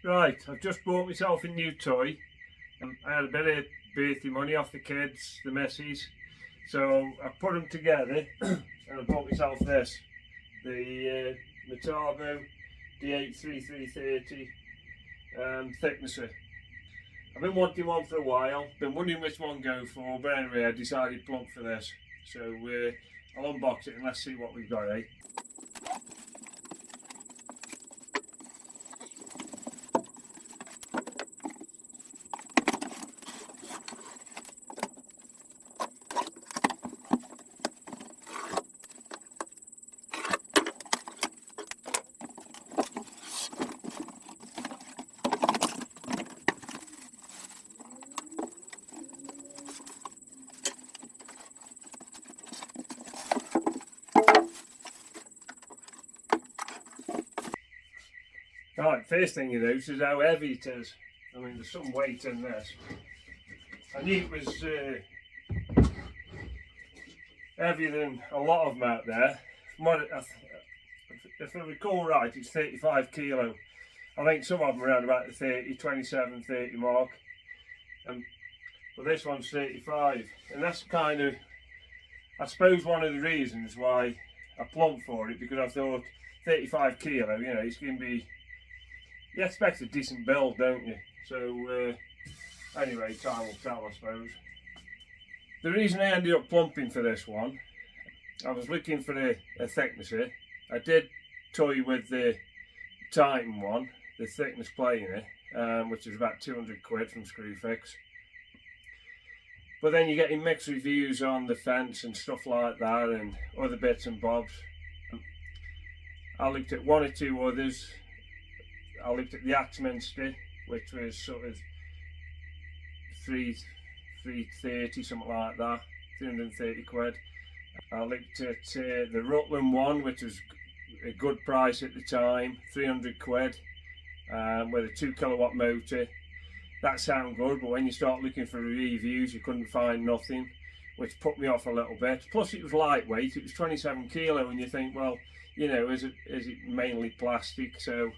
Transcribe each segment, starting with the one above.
Right, I've just bought myself a new toy. I had a bit of birthday money off the kids, the missus, so I put them together and I bought myself this, the Metabo D83330 thicknesser. I've been wanting one for a while, been wondering which one go for, but anyway I decided plump for this. So I'll unbox it and let's see what we've got, eh? Right, first thing you notice is how heavy it is. I mean, there's some weight in this. I knew it was heavier than a lot of them out there. If I recall right, it's 35 kilo. I think some of them are around about the 30, 27, 30 mark. But this one's 35. And that's kind of, I suppose, one of the reasons why I plumped for it, because I thought 35 kilo, you know, it's going to be, you expect a decent build, don't you? So anyway, time will tell, I suppose. The reason I ended up plumping for this one, I was looking for a thicknesser. I did toy with the Titan one, the thickness planer, which is about 200 quid from Screwfix. But then you're getting mixed reviews on the fence and stuff like that, and other bits and bobs. I looked at one or two others. I looked at the Axminster, which was sort of 330, something like that, 330 quid. I looked at the Rutland one, which was a good price at the time, 300 quid, with a 2 kilowatt motor. That sounded good, but when you start looking for reviews, you couldn't find nothing, which put me off a little bit. Plus, it was lightweight; it was 27 kilo, and you think, well, you know, is it mainly plastic? So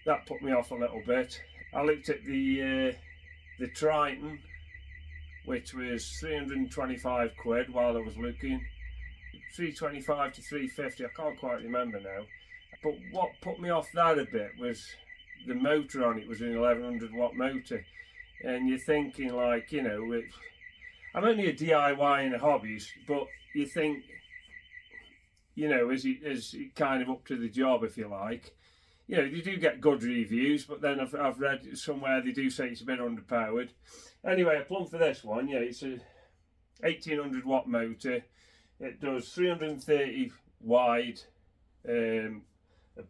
that put me off a little bit. I looked at the Triton, which was 325 quid while I was looking. 325 to 350, I can't quite remember now. But what put me off that a bit was the motor on it was an 1100 watt motor. And you're thinking, like, you know, I'm only a DIY and a hobbyist, but you think, you know, is it kind of up to the job, if you like. You know, you do get good reviews, but then I've read somewhere they do say it's a bit underpowered. Anyway, I plumbed for this one. Yeah, it's a 1800 watt motor. It does 330 wide a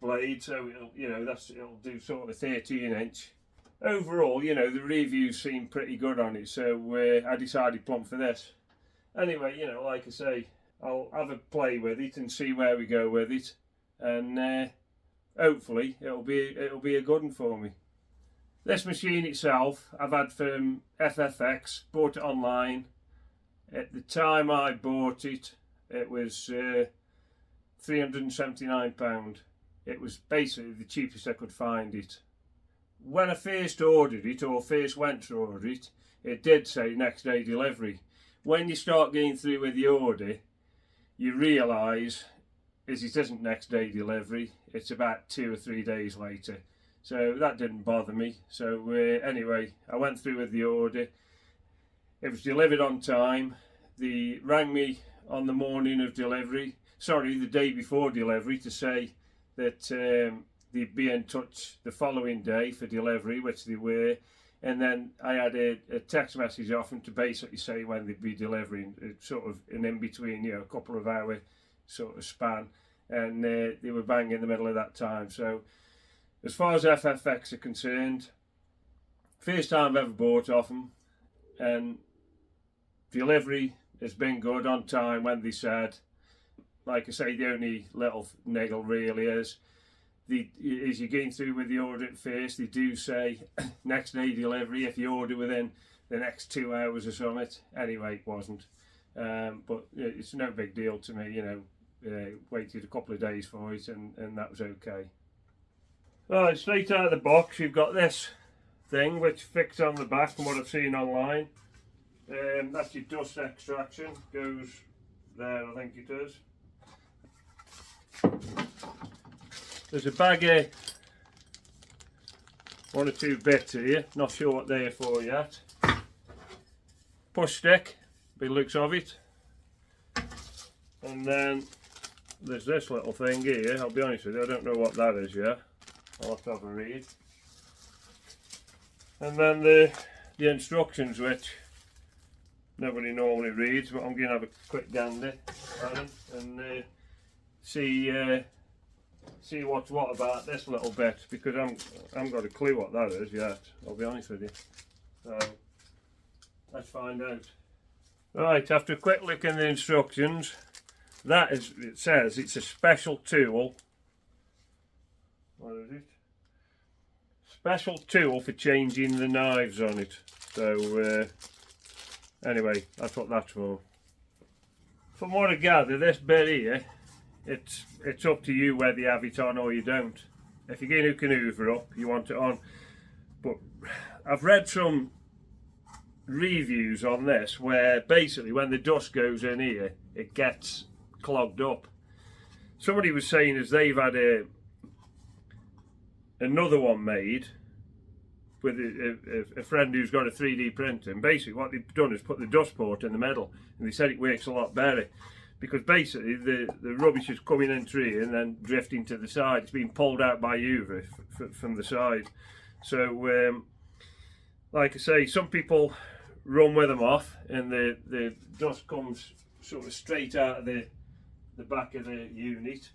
blade, so it'll do sort of 13 inch. Overall, you know, the reviews seem pretty good on it, so I decided plump for this. Anyway, you know, like I say, I'll have a play with it and see where we go with it, and hopefully it'll be a good one for me. This machine itself I've had from FFX, bought it online. At the time I bought it, it was £379. It was basically the cheapest I could find it. When I first ordered it, or first went to order it, it did say next day delivery. When you start getting through with the order, you realise it isn't next day delivery, it's about 2 or 3 days later. So that didn't bother me. So anyway, I went through with the order. It was delivered on time. They rang me on the morning of delivery, the day before delivery, to say that they'd be in touch the following day for delivery, which they were. And then I had a text message off them to basically say when they'd be delivering, sort of an in-between, you know, a couple of hour sort of span. And they were bang in the middle of that time. So as far as FFX are concerned, first time I've ever bought off them, and delivery has been good, on time when they said. Like I say, the only little niggle really is, as you're getting through with the order at first, they do say next day delivery if you order within the next 2 hours or something. Anyway, it wasn't. But it's no big deal to me, you know. Waited a couple of days for it, and that was okay. Right, straight out of the box you've got this thing which fixed on the back from what I've seen online. That's your dust extraction, goes there, I think it is. There's a bag of 1 or 2 bits here, not sure what they're for yet. Push stick, by the looks of it. And then there's this little thing here, I'll be honest with you, I don't know what that is yet. I'll have to have a read. And then the instructions, which nobody normally reads, but I'm going to have a quick gander at them and see what's what about this little bit, because I haven't got a clue what that is yet, I'll be honest with you. So let's find out. Right, after a quick look in the instructions, that is, it says it's a special tool. What is it? Special tool for changing the knives on it. So anyway, that's what that's for. From what I gather, this bit here, it's up to you whether you have it on or you don't. If you're going to canoeuvre up, you want it on. But I've read some reviews on this where basically when the dust goes in here, it gets clogged up. Somebody was saying as they've had another one made with a friend who's got a 3D printer, and basically what they've done is put the dust port in the middle, and they said it works a lot better because basically the rubbish is coming in through and then drifting to the side. It's being pulled out by Uva from the side. So like I say, some people run with them off and the dust comes sort of straight out of the back of the unit,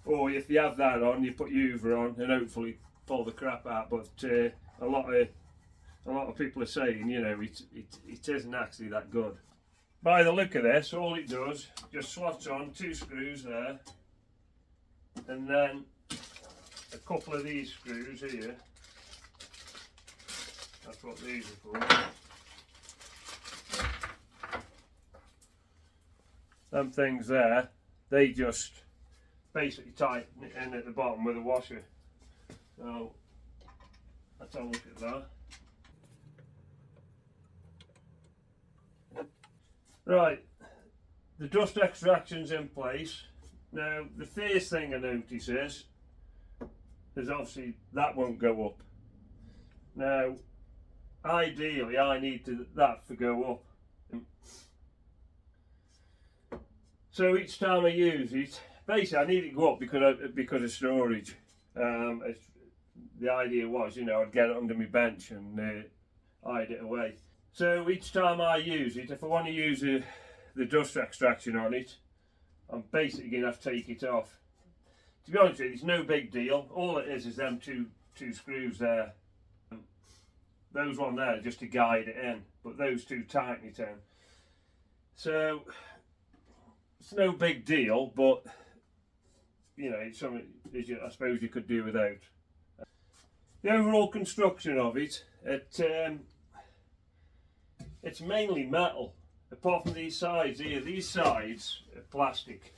or if you have that on, you put Uva on and hopefully pull the crap out. But a lot of people are saying, you know, it isn't actually that good. By the look of this, all it does just slots on 2 screws there, and then a couple of these screws here. That's what these are for. Them things there, they just basically tighten it in at the bottom with a washer. So let's have a look at that. Right, the dust extraction's in place. Now the first thing I notice is obviously that won't go up. Now ideally I need that to go up. So each time I use it, basically I need it to go up because of storage. The idea was, you know, I'd get it under my bench and hide it away. So each time I use it, if I want to use the dust extraction on it, I'm basically going to have to take it off. To be honest with you, it's no big deal. All it is them two screws there. Those one there just to guide it in, but those 2 tighten it in. So it's no big deal, but you know, it's something I suppose you could do without. The overall construction of it, it's mainly metal, apart from these sides here. These sides are plastic.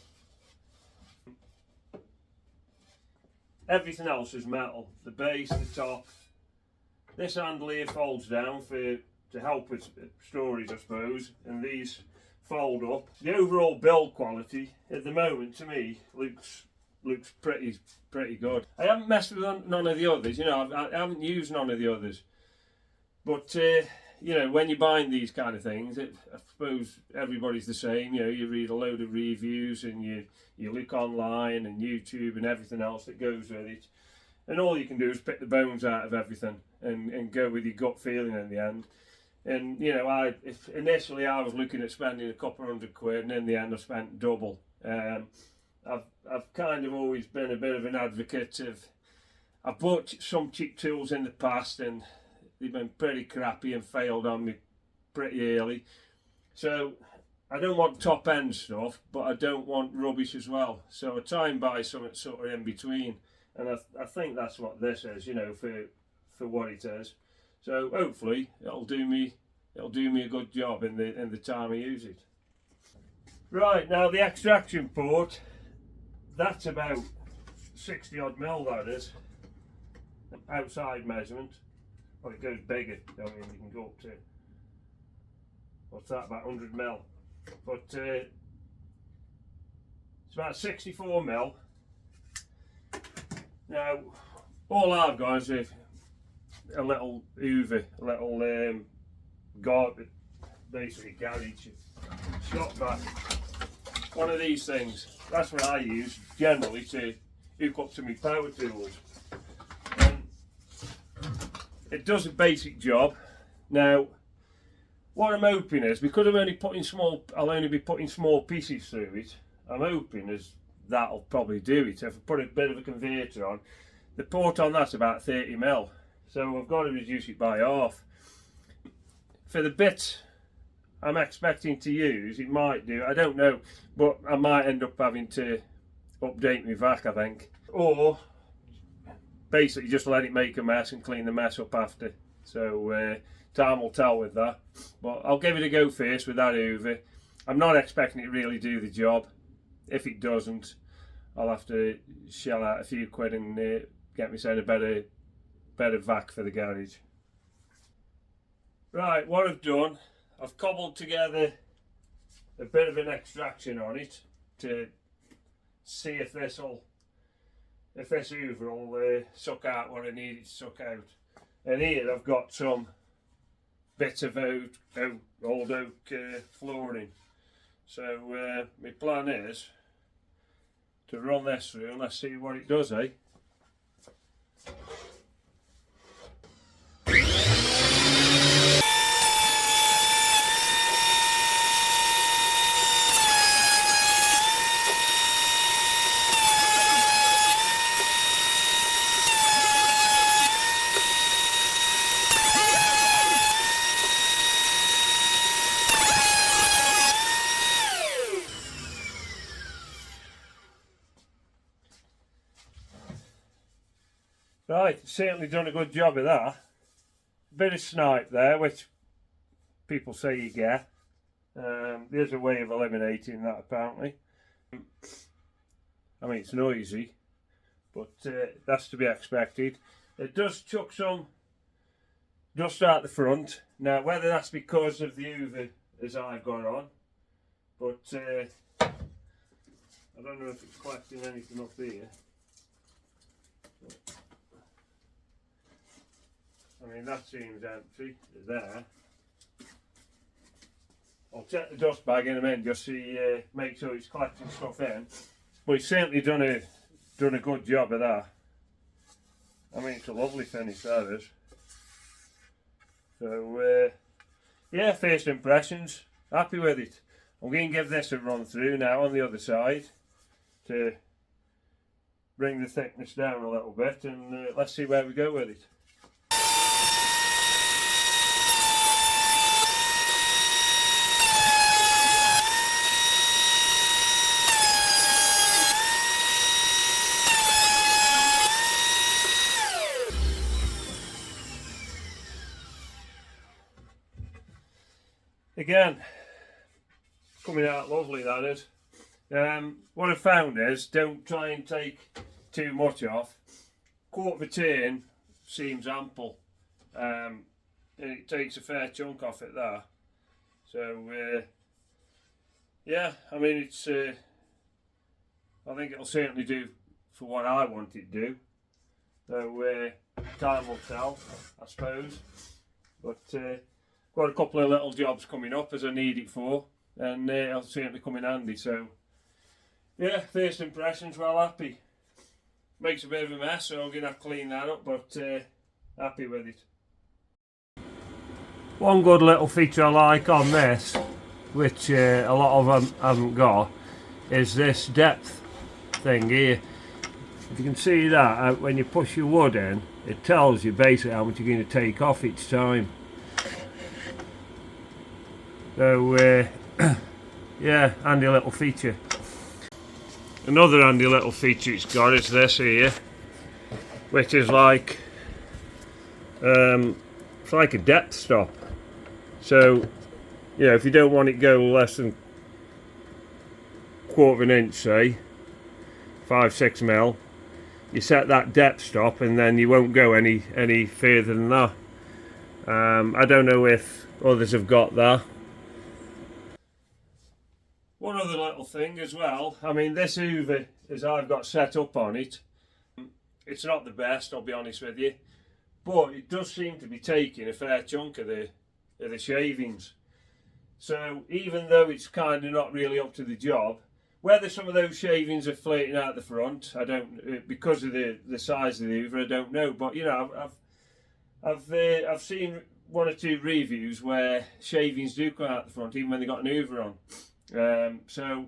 Everything else is metal. The base, the top. This handle here folds down to help with storage, I suppose, and these fold up. The overall build quality at the moment, to me, looks pretty good. I haven't messed with none of the others, you know, I haven't used none of the others. But you know, when you're buying these kind of things, I suppose everybody's the same. You know, you read a load of reviews and you look online and YouTube and everything else that goes with it, and all you can do is pick the bones out of everything and go with your gut feeling in the end. And you know, initially I was looking at spending a couple of £100, and in the end I spent double. I've kind of always been a bit of an advocate of. I've bought some cheap tools in the past and they've been pretty crappy and failed on me pretty early. So I don't want top end stuff, but I don't want rubbish as well. So I try and buy something sort of in between, and I think that's what this is, you know, for what it is. So hopefully it'll do me a good job in the time I use it. Right, now the extraction port, that's about 60 odd mil, that is. outside measurement. Well, it goes bigger. I mean, you can go up to, what's that, about 100 mil. But it's about 64 mil. Now, all I've got is a little Hoover, a little garbage, basically garage, shop vac. One of these things. That's what I use generally to hook up to my power tools. And it does a basic job. Now, what I'm hoping is, because I'll only be putting small pieces through it, I'm hoping is that'll probably do it. If I put a bit of a converter on, the port on that's about 30 mil, so I've got to reduce it by half. For the bit I'm expecting to use, it might do, I don't know, but I might end up having to update my vac, I think, or basically just let it make a mess and clean the mess up after. So time will tell with that, but I'll give it a go first with that Hoover. I'm not expecting it to really do the job. If it doesn't, I'll have to shell out a few quid and get myself a better vac for the garage. Right, what I've done, I've cobbled together a bit of an extraction on it to see if this Hoover will suck out what I need it to suck out. And here I've got some bits of old oak flooring. So my plan is to run this through and let's see what it does, eh? Right, certainly done a good job of that. Bit of snipe there, which people say you get. There's a way of eliminating that apparently. I mean, it's noisy, but that's to be expected. It does chuck some dust out the front. Now, whether that's because of the Hoover as I've got on, but I don't know if it's collecting anything up here. I mean, that seems empty there. I'll check the dust bag in a minute, just see, make sure it's collecting stuff in. But it's certainly done a good job of that. I mean, it's a lovely finish, that is. So, yeah, first impressions, happy with it. I'm going to give this a run through now on the other side to bring the thickness down a little bit, and let's see where we go with it. Again, coming out lovely, that is. What I found is, don't try and take too much off. Quarter of a turn seems ample, and it takes a fair chunk off it there. So yeah, I mean, it's I think it'll certainly do for what I want it to do. So time will tell, I suppose. But got a couple of little jobs coming up as I need it for, and it'll certainly come in handy. So yeah, first impressions, well, happy. Makes a bit of a mess, so I'm gonna have to clean that up, but happy with it. One good little feature I like on this, which a lot of them haven't got, is this depth thing here. If you can see that, when you push your wood in, it tells you basically how much you're going to take off each time. So yeah, handy little feature. Another handy little feature it's got is this here, which is like it's like a depth stop. So you know, if you don't want it to go less than quarter of an inch, say 5-6 mil, you set that depth stop, and then you won't go any further than that. I don't know if others have got that. One other little thing as well, I mean, this Hoover, as I've got set up on it, it's not the best, I'll be honest with you, but it does seem to be taking a fair chunk of the shavings. So even though it's kind of not really up to the job, whether some of those shavings are flaking out the front, I don't, because of the size of the Hoover, I don't know. But you know, I've seen one or two reviews where shavings do come out the front even when they got an Hoover on. So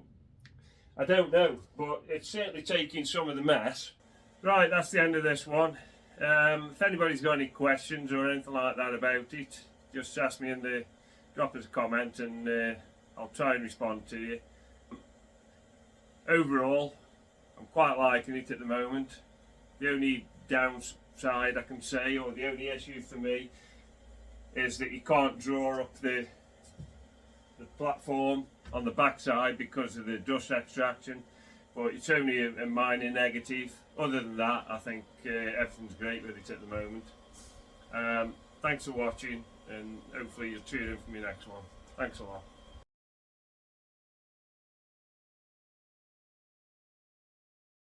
I don't know, but it's certainly taking some of the mess. Right, that's the end of this one. If anybody's got any questions or anything like that about it, just ask me in the, drop us a comment, and I'll try and respond to you. Overall, I'm quite liking it at the moment. The only downside I can say, or the only issue for me, is that you can't draw up the platform on the back side because of the dust extraction, but it's only a minor negative. Other than that, I think everything's great with it at the moment. Thanks for watching, and hopefully you'll tune in for my next one. Thanks a lot.